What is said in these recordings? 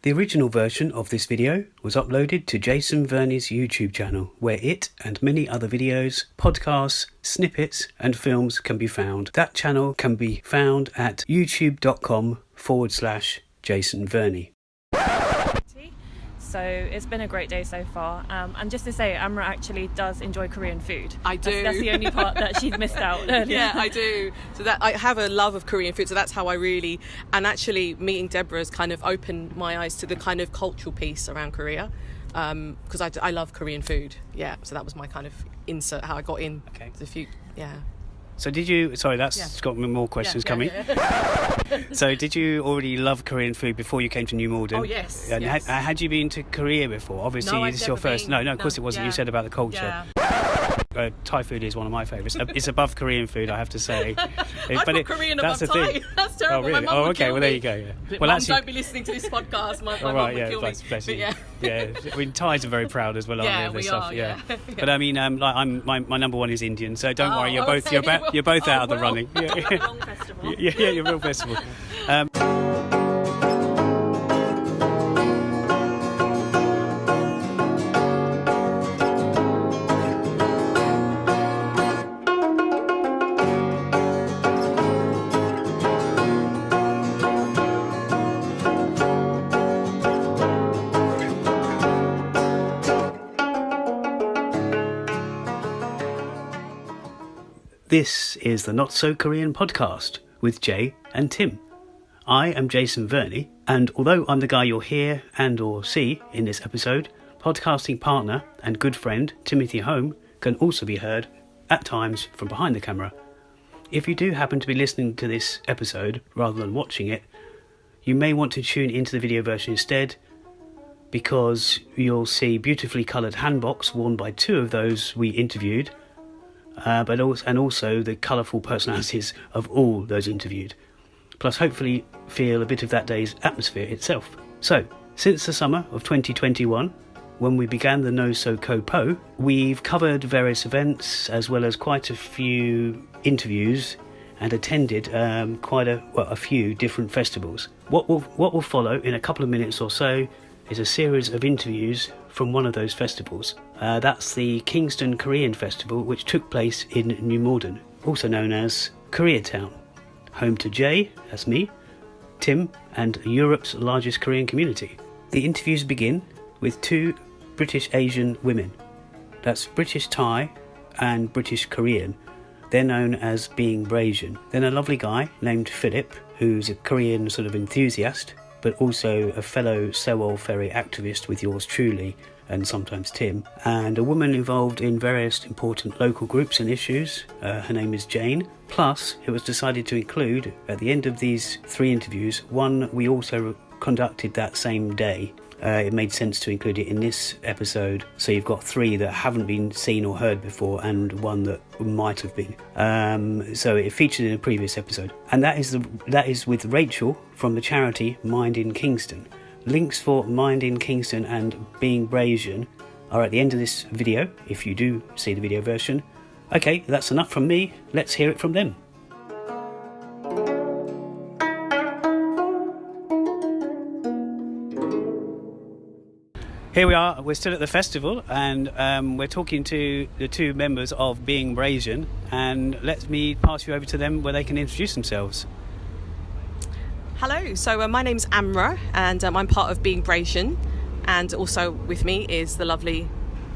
The original version of this video was uploaded to Jason Verney's YouTube channel, where it and many other videos, podcasts, snippets and films can be found. That channel can be found at youtube.com/Jason Verney. So it's been a great day so far. And just to say, Amra actually does enjoy Korean food. I do. That's the only part that she's missed out earlier. Yeah, I do. So that I have a love of Korean food. So that's how and actually meeting Deborah has kind of opened my eyes to the kind of cultural piece around Korea. Because I love Korean food. Yeah. So that was my kind of insert, how I got in the food. Yeah. So did you... Sorry, that's got more questions coming. So did you already love Korean food before you came to New Malden? Oh, yes. And yes. Had you been to Korea before? Obviously, No, this is your first... been. No, of course it wasn't. Yeah. You said about the culture. Yeah. Thai food is one of my favourites. It's above Korean food, I have to say. I put Korean above Thai. That's terrible. Oh, really? My mum would kill well, me. there you go. Yeah. Well, Mum, don't be listening to this podcast. My mum would kill me. Bless you. Yeah. Yeah. I mean, Thais are very proud as well, aren't they? Yeah, we stuff. are. Yeah. But I mean, my number one is Indian, so don't worry. You're both okay. you're both out of the running. Wrong festival. Yeah, you're real festival. This is the Not So Korean podcast with Jay and Tim. I am Jason Verney, and although I'm the guy you'll hear and or see in this episode, podcasting partner and good friend Timothy Home can also be heard at times from behind the camera. If you do happen to be listening to this episode rather than watching it, you may want to tune into the video version instead, because you'll see beautifully coloured handboks worn by two of those we interviewed, but also the colourful personalities of all those interviewed, plus hopefully feel a bit of that day's atmosphere itself. So, since the summer of 2021, when we began the No So Ko-Po, we've covered various events as well as quite a few interviews and attended quite a few different festivals. What will follow in a couple of minutes or so is a series of interviews from one of those festivals. That's the Kingston Korean Festival, which took place in New Malden, also known as KoreaTown, home to Jay, that's me, Tim, and Europe's largest Korean community. The interviews begin with two British Asian women. That's British Thai and British Korean. They're known as being Brasian. Then a lovely guy named Philip, who's a Korean sort of enthusiast, but also a fellow Sewol Ferry activist with yours truly, and sometimes Tim, and a woman involved in various important local groups and issues. Her name is Jane. Plus, it was decided to include, at the end of these three interviews, one we also conducted that same day. It made sense to include it in this episode, so you've got three that haven't been seen or heard before and one that might have been. So it featured in a previous episode, and that is with Rachel from the charity Mind in Kingston. Links for Mind in Kingston and Being Brasian are at the end of this video, if you do see the video version. Okay, that's enough from me. Let's hear it from them. Here we are, we're still at the festival, and we're talking to the two members of Being Brasian, and let me pass you over to them where they can introduce themselves. Hello, so my name's Amra, and I'm part of Being Brasian, and also with me is the lovely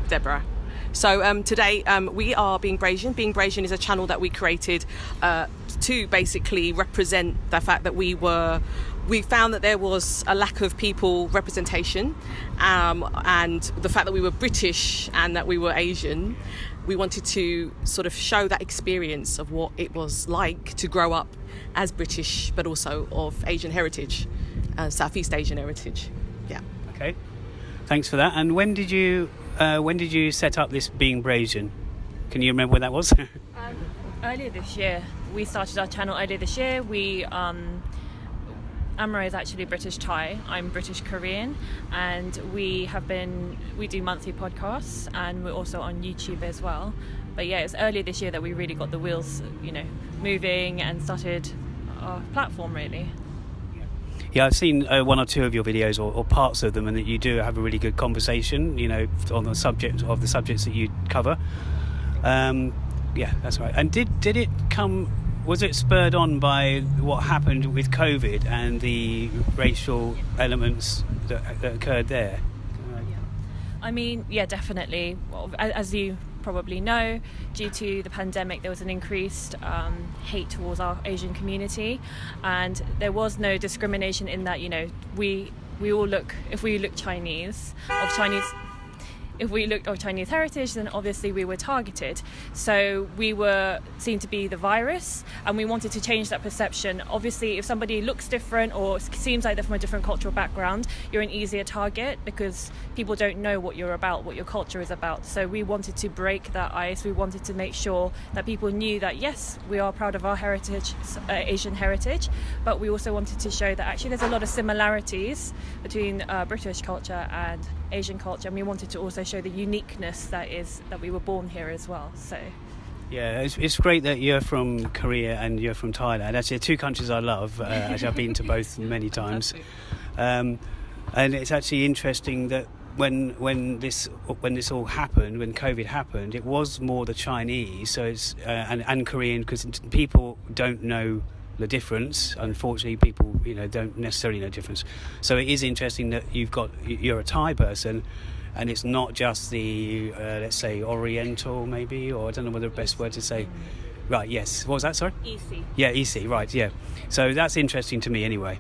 Deborah. So today we are Being Brasian. Being Brasian is a channel that we created to basically represent the fact that we found that there was a lack of people representation, and the fact that we were British and that we were Asian. We wanted to sort of show that experience of what it was like to grow up as British, but also of Asian heritage, Southeast Asian heritage. Yeah. Okay. Thanks for that. And when did you set up this Being Brasian? Can you remember when that was? Earlier this year. We started our channel earlier this year. Amra is actually British Thai, I'm British Korean, and we do monthly podcasts, and we're also on YouTube as well. But yeah, it's earlier this year that we really got the wheels, moving and started our platform really. Yeah, I've seen one or two of your videos or parts of them, and that you do have a really good conversation, on the subjects that you cover. Yeah, that's right. And did it come? Was it spurred on by what happened with COVID and the racial elements that occurred there? I mean, yeah, definitely. Well, as you probably know, due to the pandemic, there was an increased hate towards our Asian community, and there was no discrimination in that. We all look, if we look Chinese, if we looked of Chinese heritage, then obviously we were targeted. So we were seen to be the virus, and we wanted to change that perception. Obviously, if somebody looks different or seems like they're from a different cultural background, you're an easier target because people don't know what you're about, what your culture is about. So we wanted to break that ice. We wanted to make sure that people knew that, yes, we are proud of our heritage, Asian heritage, but we also wanted to show that actually there's a lot of similarities between British culture and Asian culture, and we wanted to also show the uniqueness that we were born here as well. So yeah, it's great that you're from Korea and you're from Thailand. Actually, two countries I love. Actually, I've been to both many times, and it's actually interesting that when this all happened, when COVID happened, it was more the Chinese, so it's and Korean, because people don't know the difference. Unfortunately, people don't necessarily know the difference. So it is interesting that you're a Thai person, and it's not just the let's say Oriental, maybe, or I don't know what the best word to say. Right? Yes. What was that? Sorry. EC. Yeah, EC. Right. Yeah. So that's interesting to me, anyway.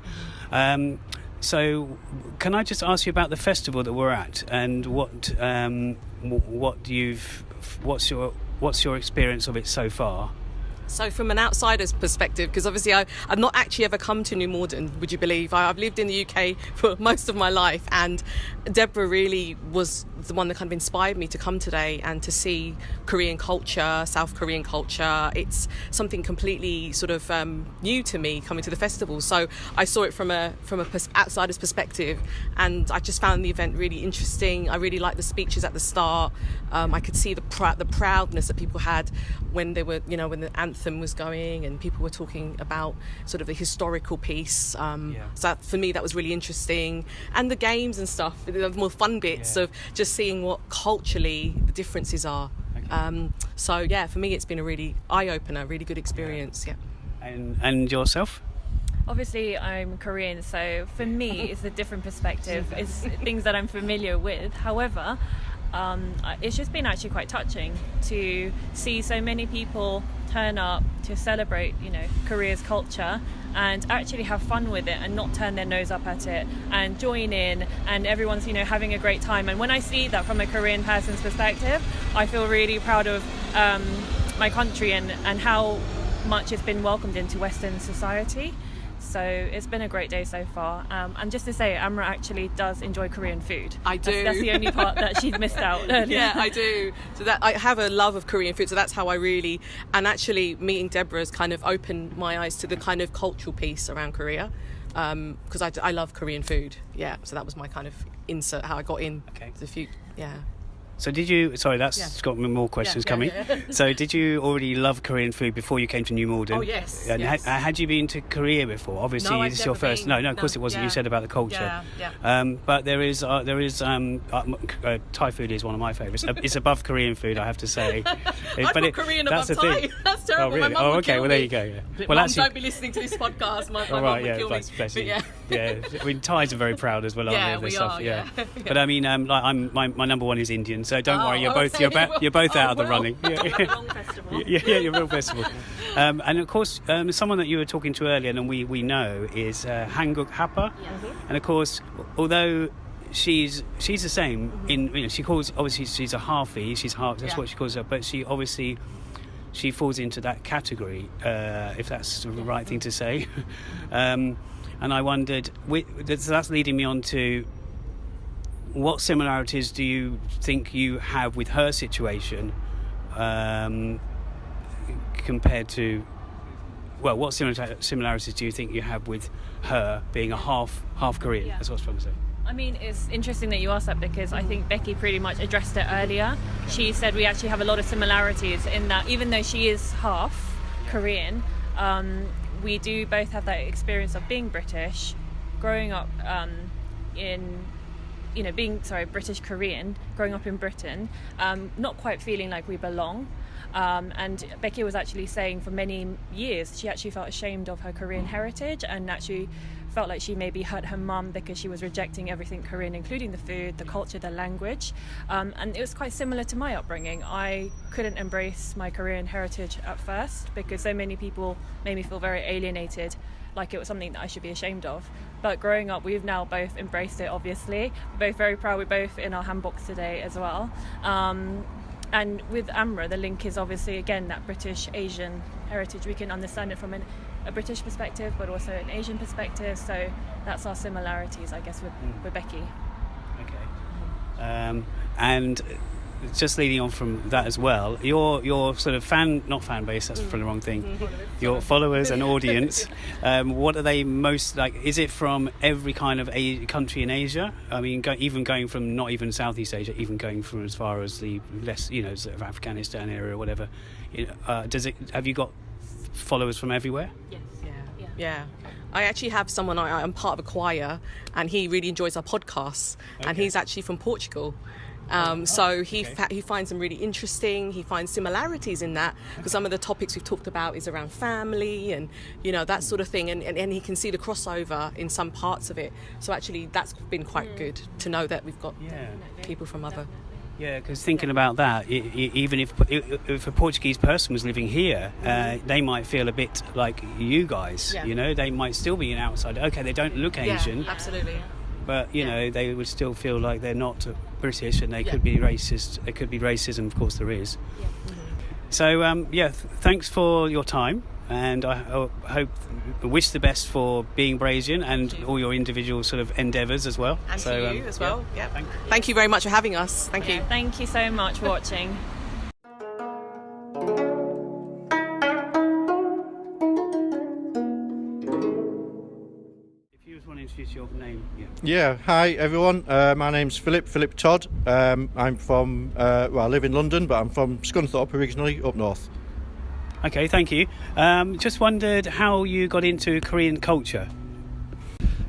So can I just ask you about the festival that we're at, and what's your experience of it so far? So from an outsider's perspective, because obviously I've not actually ever come to New Malden, would you believe? I've lived in the UK for most of my life, and Deborah really was the one that kind of inspired me to come today and to see Korean culture, South Korean culture. It's something completely sort of new to me coming to the festival. So I saw it from a outsider's perspective, and I just found the event really interesting. I really liked the speeches at the start. I could see the proudness that people had when they were, when the anthem was going and people were talking about sort of the historical piece. So for me, that was really interesting. And the games and stuff, the more fun bits of just seeing what culturally the differences are. Okay. So yeah, for me, it's been a really eye-opener, really good experience. Yeah. And yourself? Obviously, I'm Korean, so for me, it's a different perspective. It's things that I'm familiar with. However, it's just been actually quite touching to see so many people turn up to celebrate, Korea's culture and actually have fun with it and not turn their nose up at it and join in, and everyone's, having a great time. And when I see that from a Korean person's perspective, I feel really proud of my country and how much it's been welcomed into Western society. So it's been a great day so far. And just to say, Amra actually does enjoy Korean food. I do. That's the only part that she'd missed out earlier. Yeah, I do. So that I have a love of Korean food. So that's how and actually meeting Deborah has kind of opened my eyes to the kind of cultural piece around Korea. Because I love Korean food. Yeah. So that was my kind of insert, how I got in the food. Yeah. So did you... Sorry, that's got more questions coming. Yeah. So did you already love Korean food before you came to New Malden? Oh, yes. And yes. Had you been to Korea before? Obviously, this is your first... No, of course it wasn't. You said about the culture. Yeah. But there is Thai food is one of my favourites. It's above Korean food, I have to say. I put Korean above Thai. That's terrible. Oh, really? My mum would kill well, there you go. Yeah. Well, don't be listening to this podcast. My mum would kill me. Bless you. Yeah. I mean, Thais are very proud as well, aren't they? We are. Yeah. But I mean, my number one is Indian, so don't worry. You're both out of the running. Wrong festival. You're wrong festival. And of course, someone that you were talking to earlier, and we know, is Hanguk Hapa. And of course, although she's the same in, she calls, obviously she's a halfie. She's half. That's what she calls her. But she falls into that category, if that's the right thing to say. And I wondered, that's leading me on to, what similarities do you think you have with her situation compared to... Well, what similarities do you think you have with her being a half Korean? That's what I was trying to say. I mean, it's interesting that you asked that, because I think Becky pretty much addressed it earlier. She said we actually have a lot of similarities in that even though she is half Korean, we do both have that experience of being British, growing up in, being British Korean, growing up in Britain, not quite feeling like we belong. And Becky was actually saying for many years she actually felt ashamed of her Korean heritage, and actually felt like she maybe hurt her mum because she was rejecting everything Korean, including the food, the culture, the language. And it was quite similar to my upbringing. I couldn't embrace my Korean heritage at first because so many people made me feel very alienated, like it was something that I should be ashamed of. But growing up, we've now both embraced it, obviously. We're both very proud. We're both in our handbooks today as well. And with Amra, the link is obviously, again, that British Asian heritage. We can understand it from a British perspective, but also an Asian perspective. So that's our similarities, I guess, with Becky. Okay. And just leading on from that as well, your sort of not fan base, that's probably the wrong thing, your followers and audience, what are they most like? Is it from every kind of country in Asia? I mean, even going from not even Southeast Asia, even going from as far as the less, sort of Afghanistan area or whatever, have you got followers from everywhere? Yes. Yeah. I actually have someone, I'm part of a choir, and he really enjoys our podcasts, and he's actually from Portugal. So he finds them really interesting. He finds similarities in that, because some of the topics we've talked about is around family and that sort of thing, and he can see the crossover in some parts of it. So actually that's been quite good to know that we've got people from other. Yeah, because thinking about that, even if a Portuguese person was living here, they might feel a bit like you guys. Yeah. They might still be an outsider. Okay, they don't look Asian. Yeah, absolutely. But they would still feel like they're not British, and they could be racist. There could be racism, of course, there is. Yeah. So thanks for your time, and I wish the best for being Brasian and all your individual sort of endeavours as well. And to you as well. Yeah. Thank you very much for having us. Thank you. Thank you so much for watching. Introduce your name. Yeah, hi everyone. My name's Philip Todd. I'm from, I live in London, but I'm from Scunthorpe originally, up north. Okay, thank you. Just wondered how you got into Korean culture.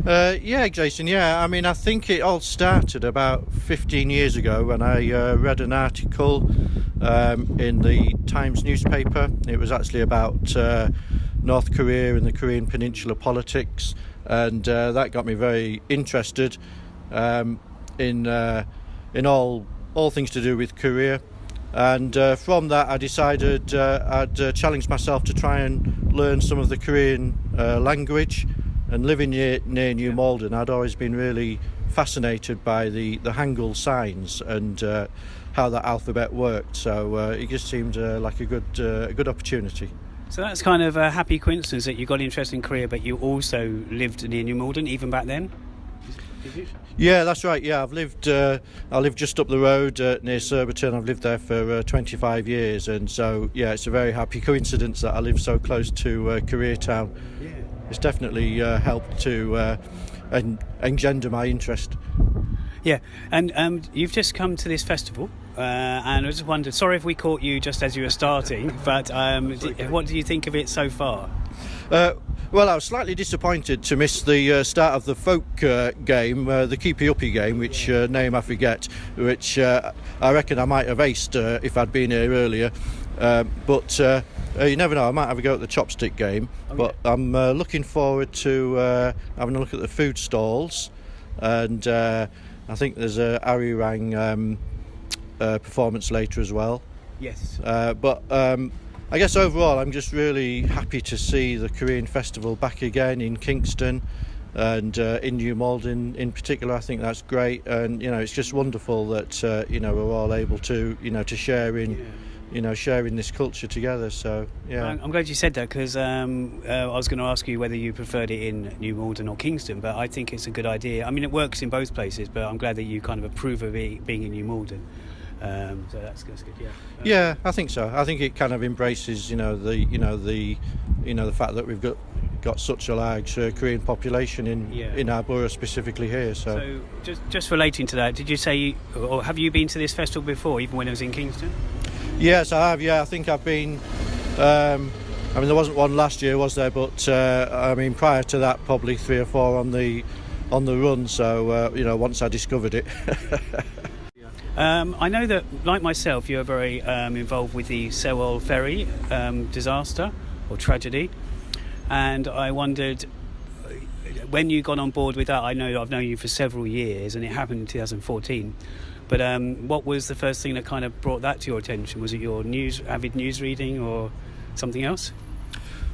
Yeah, Jason, I mean, I think it all started about 15 years ago when I read an article in the Times newspaper. It was actually about North Korea and the Korean Peninsula politics. And that got me very interested in all things to do with Korea, and from that I decided I'd challenge myself to try and learn some of the Korean language. And living near New Malden, I'd always been really fascinated by the Hangul signs and how that alphabet worked. So it just seemed like a good opportunity. So that's kind of a happy coincidence that you got interested in Korea, but you also lived near New Malden even back then? Yeah, that's right. Yeah, I live just up the road near Surrey. I've lived there for 25 years, and so it's a very happy coincidence that I live so close to KoreaTown. Yeah. It's definitely helped to engender my interest. Yeah, and you've just come to this festival, and I just wondered, sorry if we caught you just as you were starting, but what do you think of it so far? Well, I was slightly disappointed to miss the start of the folk game, the Keepy Uppy game, which name I forget, which I reckon I might have aced if I'd been here earlier. But you never know, I might have a go at the chopstick game. But I'm looking forward to having a look at the food stalls, and I think there's a Arirang performance later as well. Yes. But I guess overall I'm just really happy to see the Korean Festival back again in Kingston and in New Malden in particular. I think that's great, and it's just wonderful that we're all able to to share in sharing this culture together. So I'm glad you said that, because I was going to ask you whether you preferred it in New Malden or Kingston, but I think it's a good idea. I mean, it works in both places, but I'm glad that you kind of approve of it being in New Malden. So that's good. Yeah, I think so. I think it kind of embraces the fact that we've got such a large Korean population in our borough, specifically here. So just relating to that, did you say, or have you been to this festival before, even when it was in Kingston? Yes, I have. Yeah, I think I've been I mean, there wasn't one last year, was there? But I mean, prior to that, probably 3 or 4 on the run. So once I discovered it. I know that, like myself, you're very involved with the Surrey ferry disaster or tragedy, and I wondered, when you got on board with that, I know I've known you for several years, and it happened in 2014. But what was the first thing that kind of brought that to your attention? Was it your avid news reading or something else?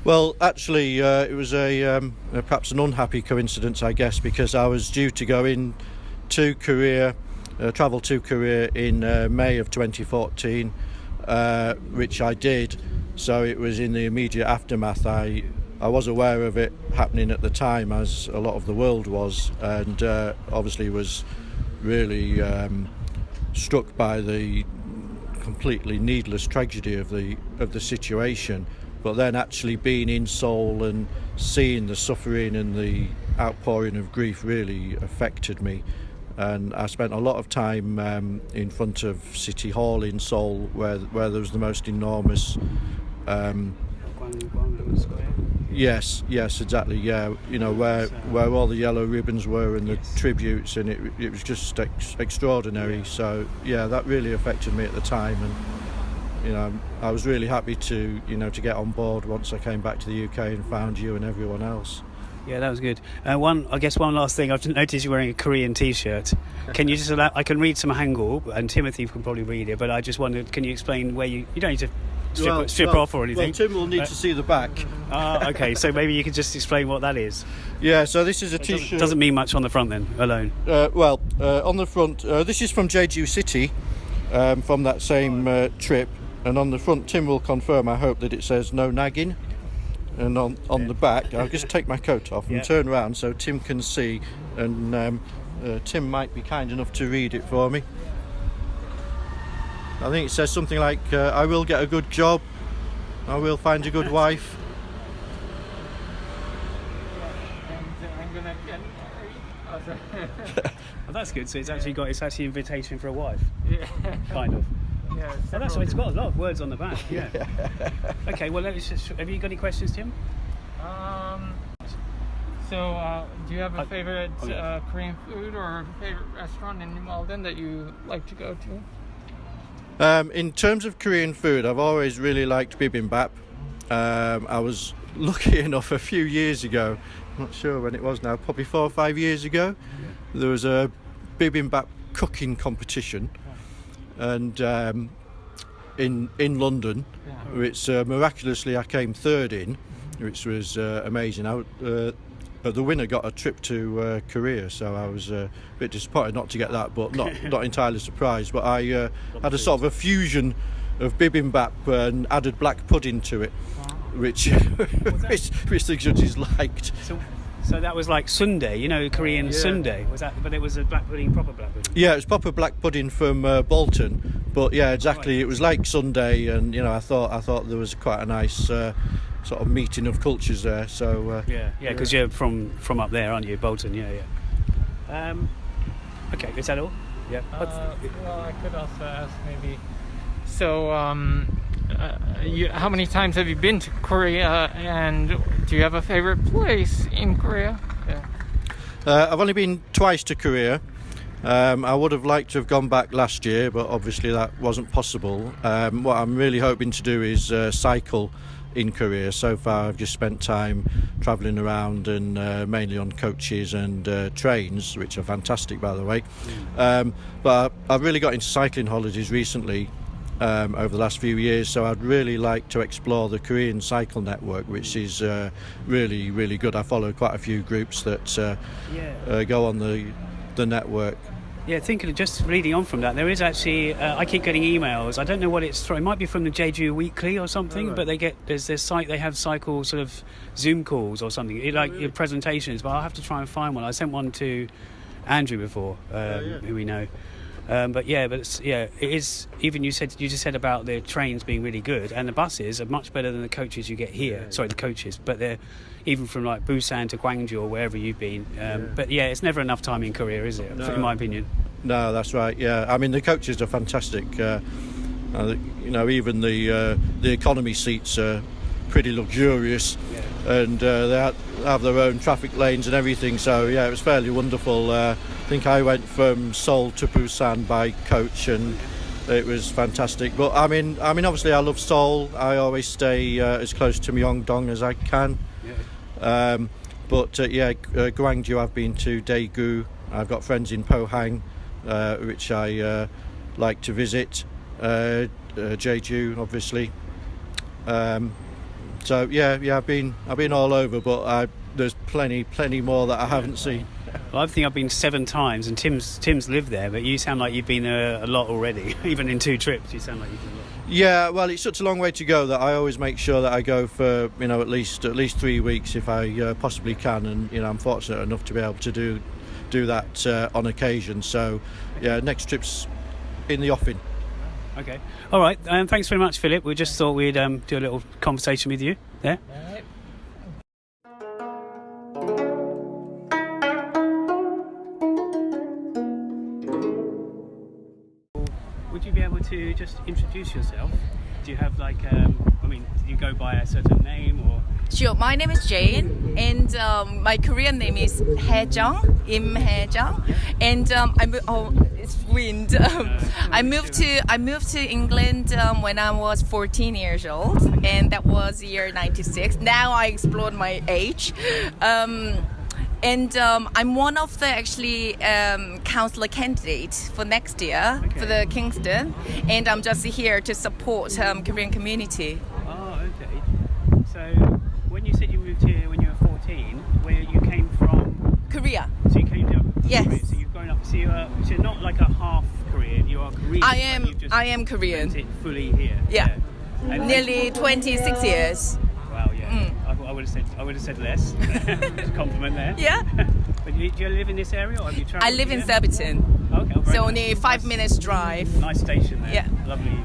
Well, actually, it was perhaps an unhappy coincidence, I guess, because I was due to go in to Korea, travel to Korea in May of 2014, which I did. So it was in the immediate aftermath. I was aware of it happening at the time, as a lot of the world was, and obviously was really struck by the completely needless tragedy of the situation. But then actually being in Seoul and seeing the suffering and the outpouring of grief really affected me. And I spent a lot of time in front of City Hall in Seoul, where there was the most enormous. Yes, exactly. Yeah, where all the yellow ribbons were and the tributes, and it was just extraordinary. So yeah, that really affected me at the time, and I was really happy to get on board once I came back to the UK and found you and everyone else. Yeah, that was good. One last thing. I've noticed you're wearing a Korean T-shirt. Can you just I can read some Hangul, and Timothy can probably read it, but I just wondered, can you explain where you don't need to strip off or anything? Well, Tim will need to see the back. Okay, so maybe you could just explain what that is. Yeah, so this is a T-shirt. Doesn't mean much on the front then, alone. On the front, this is from Jeju City, from that same trip, and on the front, Tim will confirm, I hope, that it says no nagging. And on the back, I'll just take my coat off and turn around so Tim can see, and Tim might be kind enough to read it for me. I think it says something like, I will get a good job, I will find a good wife. I'm gonna get married. Well, that's good. So it's actually an invitation for a wife. Yeah. Kind of. Yeah, Oh, that's right. It's got a lot of words on the back. Yeah. Okay. Well, have you got any questions, Tim? So, do you have a favorite Korean food or a favorite restaurant in Malden that you like to go to? In terms of Korean food, I've always really liked bibimbap. I was lucky enough a few years ago, I'm not sure when it was now, probably 4 or 5 years ago, there was a bibimbap cooking competition, and in London, which miraculously I came third in, which was amazing. The winner got a trip to Korea, so I was a bit disappointed not to get that, but not entirely surprised. But I had a sort of a fusion of bibimbap and added black pudding to it, which the judges liked. So that was like sundae, Korean sundae. Was that? But it was a proper black pudding. Yeah, it was proper black pudding from Bolton. But yeah, exactly. Right. It was like sundae, and I thought there was quite a nice sort of meeting of cultures there. So because you're from up there, aren't you, Bolton? Yeah. Okay, is that all? Yeah. Well, I could also ask maybe. So, how many times have you been to Korea, and do you have a favorite place in Korea? Yeah. I've only been twice to Korea. I would have liked to have gone back last year, but obviously that wasn't possible. What I'm really hoping to do is cycle in Korea. So far I've just spent time travelling around, and mainly on coaches and trains, which are fantastic, by the way. But I've really got into cycling holidays recently, over the last few years, so I'd really like to explore the Korean cycle network, which is really, really good. I follow quite a few groups that go on the network. Yeah, just reading on from that, there is actually, I keep getting emails, I don't know what it's from, it might be from the Jeju Weekly or something, but there's this site, they have cycle sort of Zoom calls or something, your presentations, but I'll have to try and find one. I sent one to Andrew before, who we know. But it is, even you just said about the trains being really good, and the buses are much better than the coaches you get here. Sorry, the coaches, but they're even from like Busan to Gwangju or wherever you've been. But yeah, it's never enough time in Korea, is it? No. In my opinion. No, that's right. Yeah, I mean the coaches are fantastic. Even the economy seats are pretty luxurious, and they have their own traffic lanes and everything. So yeah, it was fairly wonderful. I think I went from Seoul to Busan by coach, and it was fantastic. But I mean, obviously I love Seoul. I always stay as close to Myeongdong as I can. But Gwangju I've been to, Daegu. I've got friends in Pohang, which I like to visit. Jeju, obviously. So I've been all over, but there's plenty more that I haven't seen. Well, I think I've been 7 times, and Tim's lived there, but you sound like you've been a lot already. Even in 2 trips, you sound like you've been a lot. Yeah, well, it's such a long way to go that I always make sure that I go for at least 3 weeks if I possibly can, and I'm fortunate enough to be able to do that on occasion. So yeah, next trip's in the offing. Okay, all right. Thanks very much, Philip. We just thought we'd do a little conversation with you there. Would you be able to just introduce yourself? Do you have do you go by a certain name or? Sure, my name is Jane, and my Korean name is Haejang, Im Haejang, and it's wind. I moved to England when I was 14 years old, and that was year 96. Now I explored my age. And I'm one of the councillor candidates for next year for the Kingston, and I'm just here to support Korean community. Oh, okay. So when you said you moved here when you were 14, where you came from? Korea. So you came from Yes. Korea. So you've grown up. So you're not like a half Korean. You are Korean. I am Korean. Spent it fully here. Yeah. And Nearly 26 years. Wow. Yeah. I would have said less. Compliment there. Yeah. But do you live in this area, or have you travelled? I live in here? Surbiton. Okay. Very So nice. only 5 minutes drive. Nice station there. Yeah. Lovely.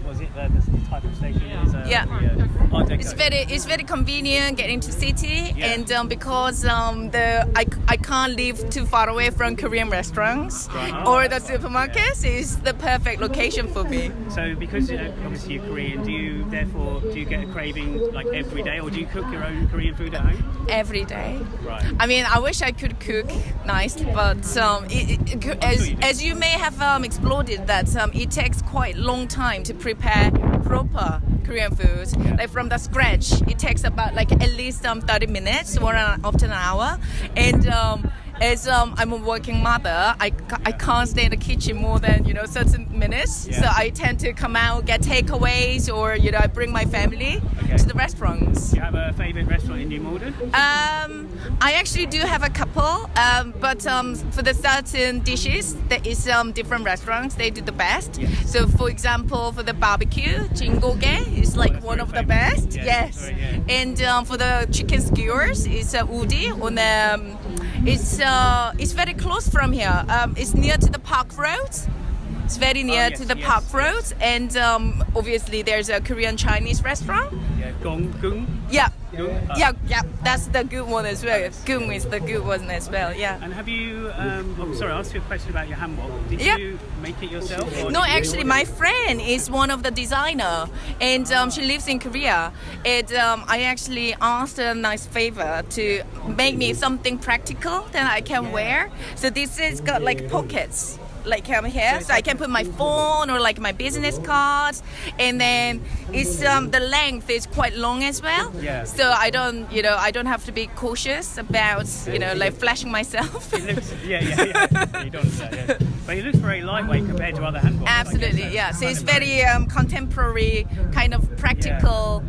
Was it the type of station? Yeah. Art Deco. It's very convenient getting to city, and because I can't live too far away from Korean restaurants or the supermarkets, it's the perfect location for me. So because obviously you're Korean, do you get a craving like every day, or do you cook your own Korean food at home? Every day. Right. I mean, I wish I could cook nice, but as you may have explored that it takes quite a long time to prepare proper Korean food, like from the scratch. It takes about at least 30 minutes or often an hour, and as I'm a working mother, I can't stay in the kitchen more than certain minutes. Yeah. So I tend to come out, get takeaways, or I bring my family to the restaurants. Do you have a favourite restaurant in New Malden? I actually do have a couple, but for the certain dishes, there is different restaurants. They do the best. Yes. So, for example, for the barbecue, Jingoge is one of the best. Yes. And for the chicken skewers, it's Udi on it's very close from here. It's near to the Park Road. It's very near to the Park Road, and obviously there's a Korean Chinese restaurant. Yeah, Gung. Yeah. Yeah, that's the good one as well. Gung is the good one as well, yeah. And have you, sorry, I asked you a question about your hanbok. Did you make it yourself? Or No, actually, my friend is one of the designer, and she lives in Korea. And I actually asked her a nice favor to make me something practical that I can wear. So this has got pockets. Here, so I can put my phone or my business cards, and then it's the length is quite long as well. Yeah. So I don't have to be cautious about flashing myself. It looks, You don't do that, yeah. But it looks very lightweight compared to other handbags. Absolutely, yeah. So it's very contemporary, kind of practical.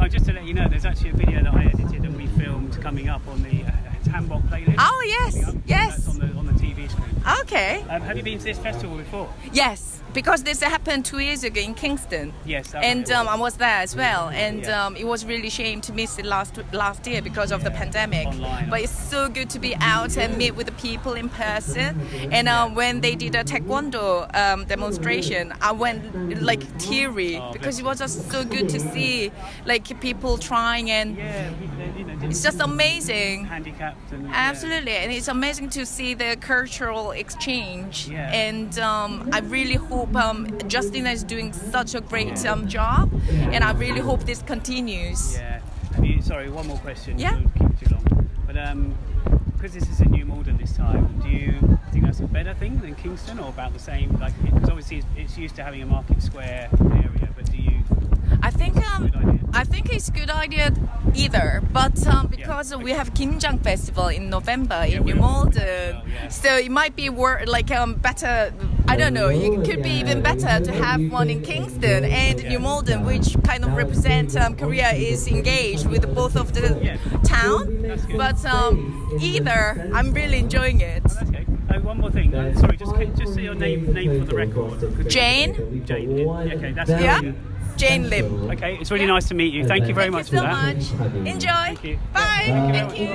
Just to let you know, there's actually a video that I edited and we filmed coming up on the handbok playlist. Oh yes, yes. That's on the TV screen. Okay. Have you been to this festival before? Yes, because this happened 2 years ago in Kingston. Yes. And I was there as well, and it was really a shame to miss it last year because of the pandemic. Online. But it's so good to be out and meet with the people in person. And when they did a taekwondo demonstration, I went teary because it was just so good to see people trying, and it's just amazing. Handicapped and Absolutely, and it's amazing to see the cultural exchange. And I really hope hope Justina is doing such a great job, and I really hope this continues. Yeah. Sorry, one more question. Yeah. Don't keep it too long. But because this is in New Malden this time, do you think that's a better thing than Kingston, or about the same? Like, because obviously it's used to having a market square area, but do you? I think it's a good idea either, but because we have Kingston Festival in November in New Malden, so it might be better. I don't know. It could be even better to have one in Kingston and New Malden, which kind of represent Korea is engaged with both of the town. But either, I'm really enjoying it. That's okay. One more thing. Sorry, just say your name for the record. Jane. Jane. Okay, that's Jane Lim. Okay, it's really nice to meet you. Thank you very much for that. Thank you so much. Enjoy. Thank you. Bye. Thank you.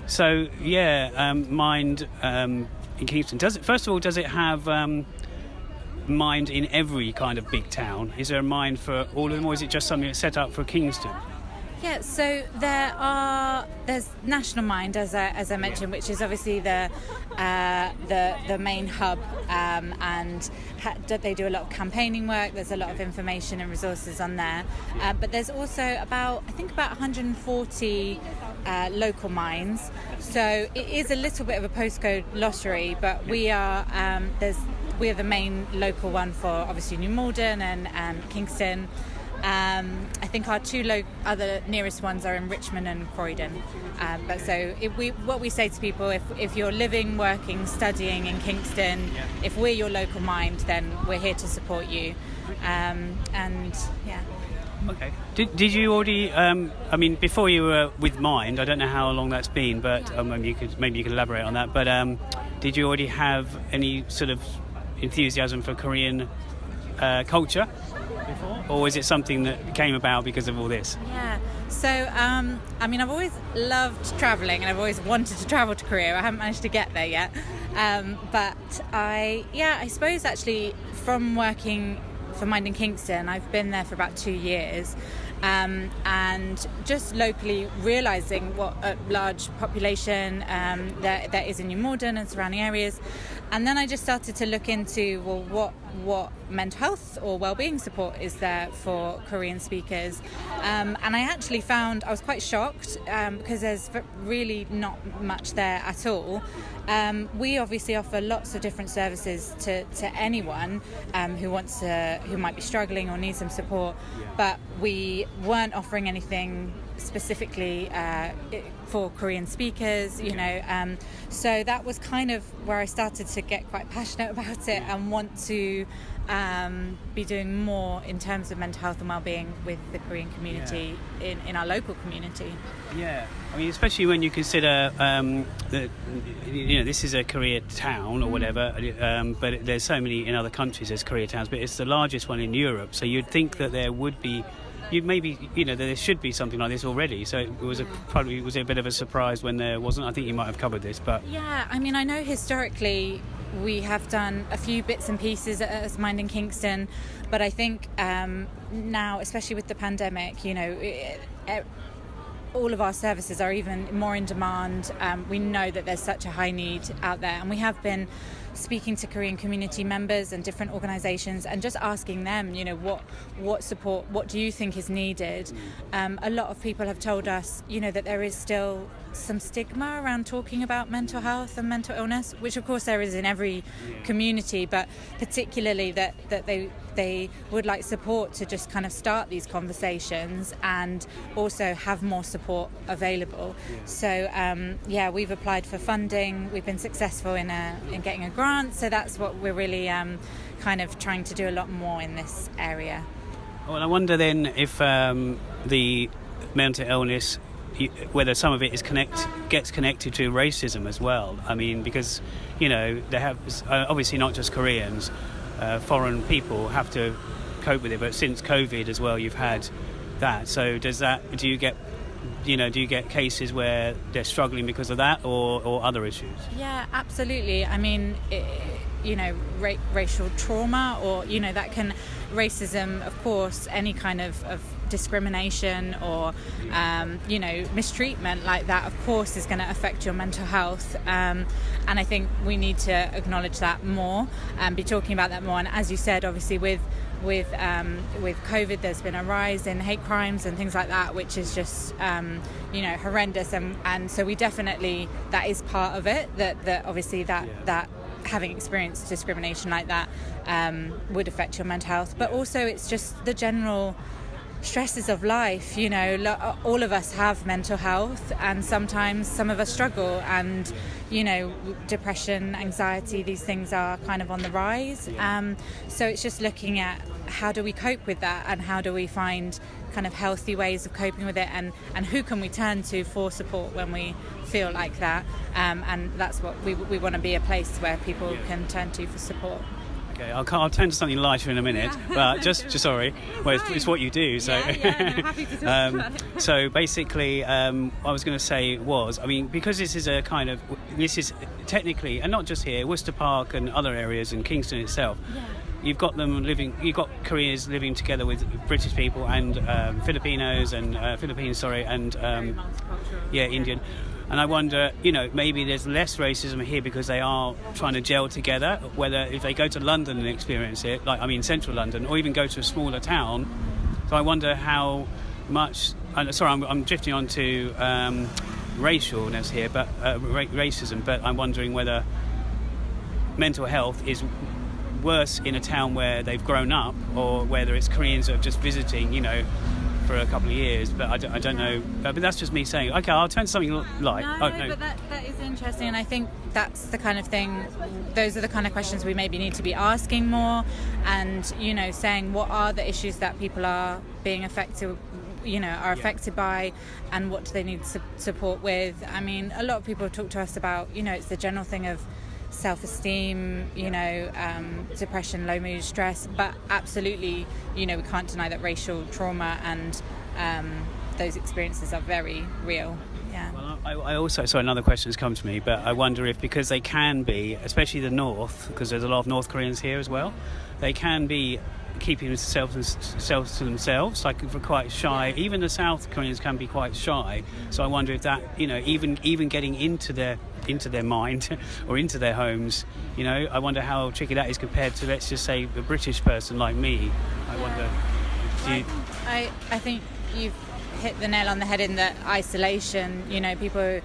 See you. Mind in Kingston. Does it have Mind in every kind of big town? Is there a Mind for all of them, or is it just something that's set up for Kingston? Yeah, so there's National Mind, as I mentioned, which is obviously the main hub, and they do a lot of campaigning work. There's a lot of information and resources on there, but there's also about 140 local minds. So it is a little bit of a postcode lottery, but we are the main local one for obviously New Malden and Kingston. I think our two other nearest ones are in Richmond and Croydon. But so what we say to people, if you're living, working, studying in Kingston, if we're your local Mind, then we're here to support you. Okay. Did you already? Before you were with Mind, I don't know how long that's been, but maybe you could elaborate on that. But did you already have any sort of enthusiasm for Korean culture before, or was it something that came about because of all this? Yeah. So, I've always loved travelling, and I've always wanted to travel to Korea. I haven't managed to get there yet, but I suppose actually from working for Mind in Kingston, I've been there for about 2 years. And just locally realising what a large population there is in New Malden and surrounding areas, and then I just started to look into what mental health or wellbeing support is there for Korean speakers, and I actually found I was quite shocked because there's really not much there at all. We obviously offer lots of different services to anyone who might be struggling or needs some support, but we weren't offering anything specifically for Korean speakers, so that was kind of where I started to get quite passionate about it and want to be doing more in terms of mental health and well-being with the Korean community in our local community. Yeah, especially when you consider that this is a KoreaTown or whatever, but there's so many in other countries as KoreaTowns, but it's the largest one in Europe, so you'd think that there would be there should be something like this already. So it was probably a bit of a surprise when there wasn't. I think you might have covered this, but I know historically we have done a few bits and pieces as Mind in Kingston, but I think now, especially with the pandemic, all of our services are even more in demand. We know that there's such a high need out there, and we have been speaking to Korean community members and different organisations and just asking them, what support, what do you think is needed? A lot of people have told us, that there is still some stigma around talking about mental health and mental illness, which of course there is in every community, but particularly that they would like support to just kind of start these conversations and also have more support available. So we've applied for funding. We've been successful in getting a grant, so that's what we're really kind of trying to do a lot more in this area. Well, I wonder then if the mental illness, whether some of it gets connected to racism as well. Because they have obviously not just Koreans, foreign people have to cope with it. But since COVID as well, you've had that. So do you get cases where they're struggling because of that or other issues? Yeah, absolutely. Racial trauma or, racism, of course, any kind of discrimination or mistreatment like that, of course, is going to affect your mental health, and I think we need to acknowledge that more and be talking about that more. And as you said, obviously with COVID, there's been a rise in hate crimes and things like that, which is just horrendous, and so we definitely, that is part of it, that obviously that having experienced discrimination like that would affect your mental health. But also it's just the general stresses of life. All of us have mental health, and sometimes some of us struggle, and depression, anxiety, these things are kind of on the rise. So it's just looking at how do we cope with that, and how do we find kind of healthy ways of coping with it, and who can we turn to for support when we feel like that, and that's what we want to be, a place where people can turn to for support. Okay, I'll turn to something lighter in a minute, but just sorry. Well, it's what you do, so. Happy to talk about it. So basically, what I was going to say was, because this is technically, and not just here, Worcester Park and other areas, and Kingston itself. Yeah. You've got Koreans living together with British people and Filipinos and Indian. And I wonder, maybe there's less racism here because they are trying to gel together, whether if they go to London and experience it, central London, or even go to a smaller town. So I wonder how much, I'm drifting on to racialness here, but racism, but I'm wondering whether mental health is worse in a town where they've grown up, or whether it's Koreans that are just visiting, for a couple of years, but I don't know. But that's just me saying, okay, I'll turn to something light. No, but that is interesting, and I think that's the kind of thing, those are the kind of questions we maybe need to be asking more, and, saying what are the issues that people are being affected, affected by, and what do they need support with. A lot of people talk to us about, it's the general thing of self-esteem, depression, low mood, stress, but absolutely, we can't deny that racial trauma and those experiences are very real. Yeah. Well, I also, another question has come to me, but I wonder if, because they can be, especially the North, because there's a lot of North Koreans here as well, they can be keeping themselves to themselves, for quite shy. Even the South Koreans can be quite shy. So I wonder if that, even getting into their mind or into their homes, I wonder how tricky that is compared to, let's just say, a British person like me. I wonder. I think you've hit the nail on the head in that isolation. People,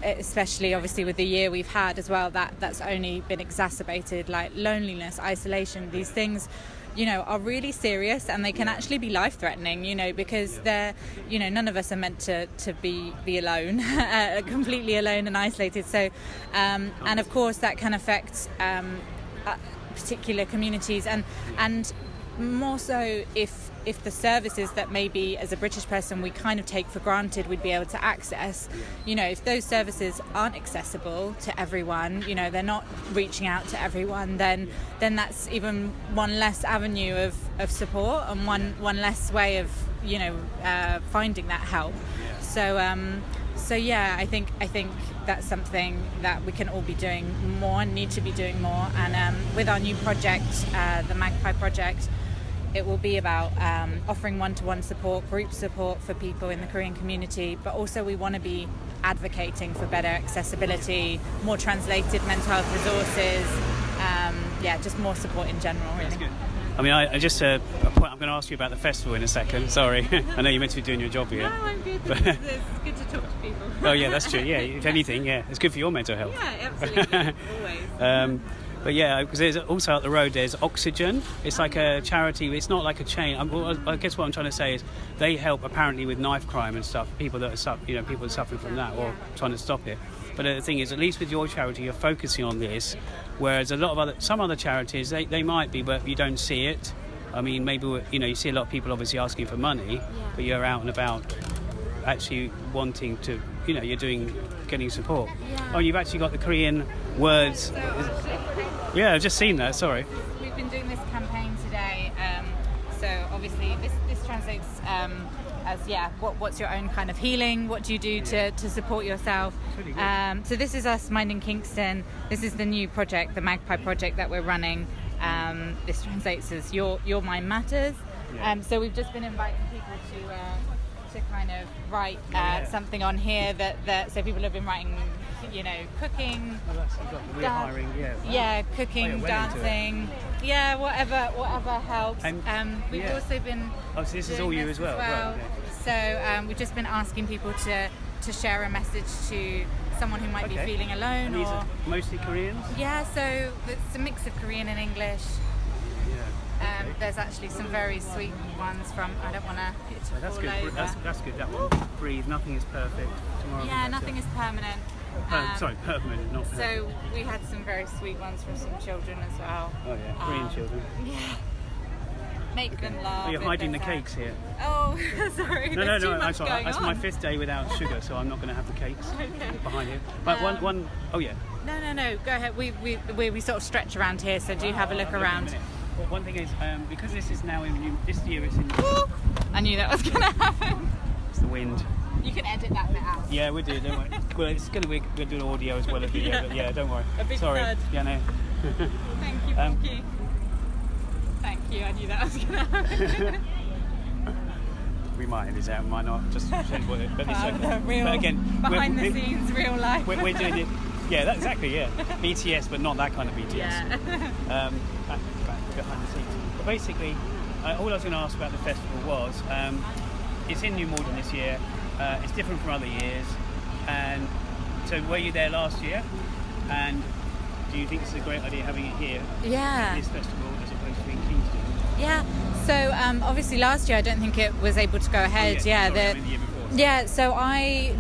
especially obviously with the year we've had as well, that's only been exacerbated. Like loneliness, isolation, these things, are really serious, and they can actually be life-threatening, because they're, none of us are meant to be alone, completely alone and isolated. So, and of course that can affect particular communities, and more so if the services that maybe as a British person we kind of take for granted we'd be able to access, if those services aren't accessible to everyone, they're not reaching out to everyone, then that's even one less avenue of support, and one less way of finding that help. So I think that's something that we can all be doing more and need to be doing more. And with our new project, the Magpie project, it will be about offering one-to-one support, group support for people in the Korean community, but also we want to be advocating for better accessibility, more translated mental health resources, just more support in general, really. That's good. I just a point. I'm going to ask you about the festival in a second. Sorry, I know you're meant to be doing your job here. No, I'm good. It's good to talk to people. Oh yeah, that's true. Yeah, if anything, it's good for your mental health. Yeah, absolutely, always. But yeah, because there's also up the road there's Oxygen. It's like a charity. It's not like a chain. I guess what I'm trying to say is they help apparently with knife crime and stuff. People that are people are suffering from that or trying to stop it. But the thing is, at least with your charity, you're focusing on this, whereas some other charities they might be, but you don't see it. Maybe you see a lot of people obviously asking for money, but you're out and about actually wanting to. You're getting support. Yeah. Oh, you've actually got the Korean words. Yeah, I've just seen that. Sorry. We've been doing this campaign today. So obviously this translates as what's your own kind of healing? What do you do to support yourself? Really good. So this is us minding Kingston. This is the new project, the Magpie project that we're running. This translates as your mind matters. Yeah. So we've just been inviting people people to kind of write something on here that so people have been writing, you know, cooking. Oh, that's exactly. We're hiring, Cooking, dancing, whatever helps. We've also been. Oh, so this is all you as well. Right, okay. So we've just been asking people to share a message to someone who might be feeling alone. And these are mostly Koreans? Yeah, so it's a mix of Korean and English. Yeah. There's actually some very sweet ones from, I don't want to That's fall good. over. That's good. That one. Breathe. Nothing is perfect. Tomorrow. Yeah, nothing is permanent. Permanent, not perfect. So we had some very sweet ones from some children as well. Oh yeah, Korean children. Yeah. Make them laugh. Oh, you're hiding the cakes here. Oh, sorry. No, There's too I'm much sorry. going That's on. my 5th day without sugar, so I'm not going to have the cakes behind here. But one. Oh yeah. No. Go ahead. We sort of stretch around here, so do have a look around. Well, one thing is because this is now in this year. It's in. I knew that was going to happen. It's the wind. You can edit that bit out. Yeah, we do. Don't worry. Well, it's going to be we're doing audio as well as video. But yeah, don't worry. A big Sorry. thud. Yeah, no. Thank you, Vicky. Thank you. I knew that was going to happen. We might edit this out, might not. Just but it's okay. Real, but again, behind the scenes, real life. We're doing it. Yeah, exactly. Yeah, BTS, but not that kind of BTS. Yeah. Back behind the scenes. But basically, all I was going to ask about the festival was, it's in New Malden this year. It's different from other years. And so, were you there last year? And do you think it's a great idea having it here? Yeah. This festival as opposed to in Kingston? Yeah. So obviously last year I don't think it was able to go ahead. The year before. Yeah, so I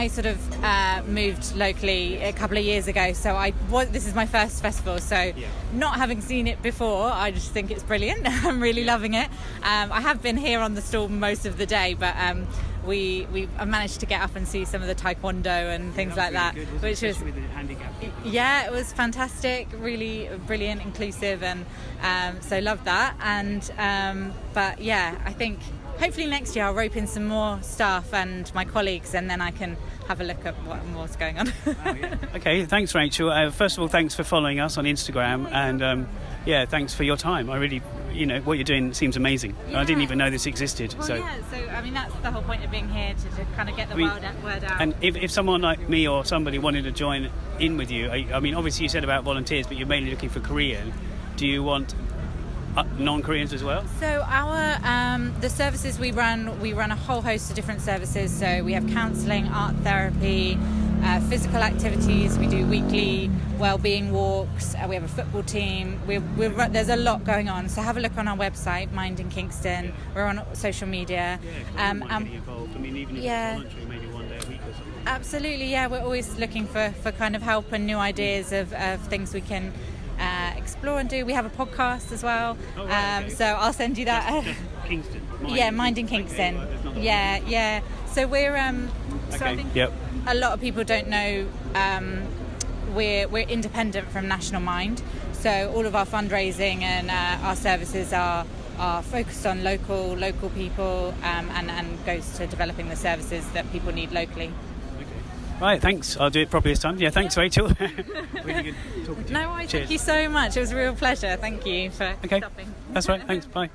sort of moved locally a couple of years ago. So this is my first festival. So not having seen it before, I just think it's brilliant. I'm really loving it. I have been here on the stall most of the day, but I managed to get up and see some of the taekwondo and things like that, good, which was with the handicap people. Yeah, it was fantastic, really brilliant, inclusive, and so loved that. And but yeah, I think hopefully next year I'll rope in some more staff and my colleagues, and then I can have a look at what more's going on. Oh, yeah. Okay, thanks, Rachel. First of all, thanks for following us on Instagram, and thanks for your time. I really, what you're doing seems amazing. Yeah. I didn't even know this existed. Well, so I mean that's the whole point of being here, to kind of get the word out. And if someone like me or somebody wanted to join in with you, I mean, obviously you said about volunteers, but you're mainly looking for Korean. Do you want non-Koreans as well? So our the services we run a whole host of different services. So we have counselling, art therapy, physical activities. We do weekly wellbeing walks. We have a football team. There's a lot going on. So have a look on our website, Mind in Kingston. Yeah. We're on social media. Yeah, getting involved. I mean, even if it's voluntary, maybe one day a week or something. Absolutely, yeah. We're always looking for kind of help and new ideas of things we can explore and do. We have a podcast as well. Oh, right, okay. So I'll send you that. Just Kingston. Mind in Kingston. Okay, yeah. So we're so I think a lot of people don't know we're independent from National Mind. So all of our fundraising and our services are focused on local people and goes to developing the services that people need locally. Right, thanks. I'll do it properly this time. Yeah, thanks, Rachel. Really good talking to you. No, thank you so much. It was a real pleasure. Thank you for stopping. That's right. Thanks. Bye.